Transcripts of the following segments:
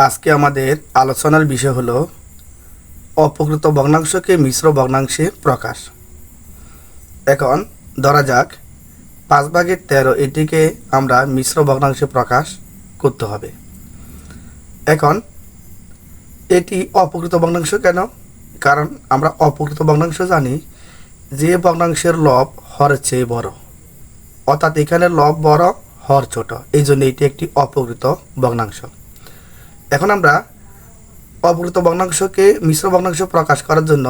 আজকে আমাদের আলোচনার বিষয় হলো অপকৃত ভগ্নাংশকে মিশ্র ভগ্নাংশে প্রকাশ। এখন ধরা যাক 5/13 এটিকে আমরা মিশ্র ভগ্নাংশে প্রকাশ করতে হবে। এখন এটি অপকৃত ভগ্নাংশ কেন? কারণ আমরা অপকৃত ভগ্নাংশ জানি যে ভগ্নাংশের লব হরের চেয়ে বড়, অর্থাৎ এখানে লব বড় হর ছোট, এই জন্য এটি একটি অপকৃত ভগ্নাংশ। এখন আমরা অপকৃত ভগ্নাংশকে মিশ্র ভগ্নাংশ প্রকাশ করার জন্য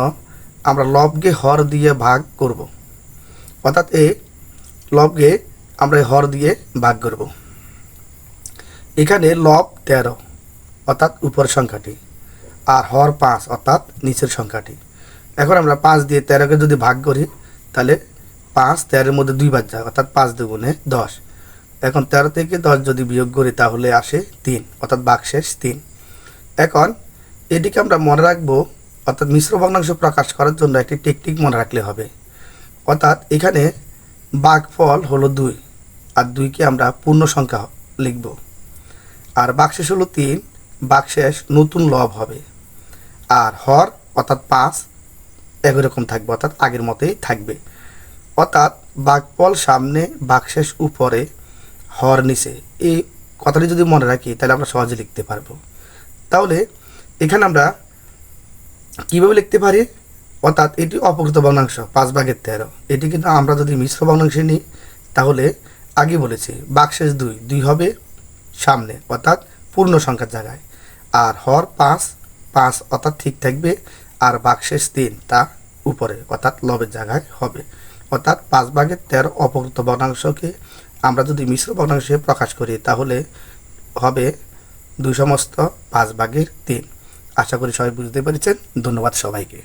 আমরা লবকে হর দিয়ে ভাগ করব, অর্থাৎ এই লবকে আমরা হর দিয়ে ভাগ করব। এখানে লব 13 অর্থাৎ উপরের সংখ্যাটি, আর হর 5 অর্থাৎ নিচের সংখ্যাটি। এখন আমরা 5 দিয়ে 13কে যদি ভাগ করি তাহলে 5 13-এর মধ্যে 2 বার যায়, অর্থাৎ 5 দুগুণে 10। এখন 13 থেকে 10 যদি বিয়োগ করি তাহলে আসে 3, অর্থাৎ ভাগশেষ 3। এখন এটিকে আমরা মনে রাখবো, অর্থাৎ মিশ্র ভগ্নাংশ প্রকাশ করার জন্য একটি টেকনিক মনে রাখলে হবে। অর্থাৎ এখানে ভাগফল হলো 2, আর 2কে আমরা পূর্ণ সংখ্যা লিখব, আর ভাগশেষ হলো 3, ভাগশেষ নতুন লব হবে, আর হর অর্থাৎ 5 একই রকম থাকবে, অর্থাৎ আগের মতোই থাকবে। অর্থাৎ ভাগফল সামনে, ভাগশেষ উপরে, হর নিচে। এই কথাটি যদি মনে রাখি তাহলে আমরা সহজে লিখতে পারবো। তাহলে এখানে আমরা কীভাবে লিখতে পারি? অর্থাৎ এটি অপকৃত ভগ্নাংশ 5/13। এটি কিন্তু আমরা যদি মিশ্র ভগ্নাংশে নিই তাহলে আগে বলেছি ভাগশেষ 2 হবে সামনে, অর্থাৎ পূর্ণ সংখ্যার জায়গায়, আর হর 5 অর্থাৎ ঠিক থাকবে, আর ভাগশেষ 3 তা উপরে অর্থাৎ লবের জায়গায় হবে। অর্থাৎ 5/13 অপকৃত ভগ্নাংশকে আমরা যদি মিশ্র ভগ্নাংশে প্রকাশ করি তাহলে হবে 2 সমস্ত 5/3। আশা করি সবাই বুঝতে পেরেছেন। ধন্যবাদ সবাইকে।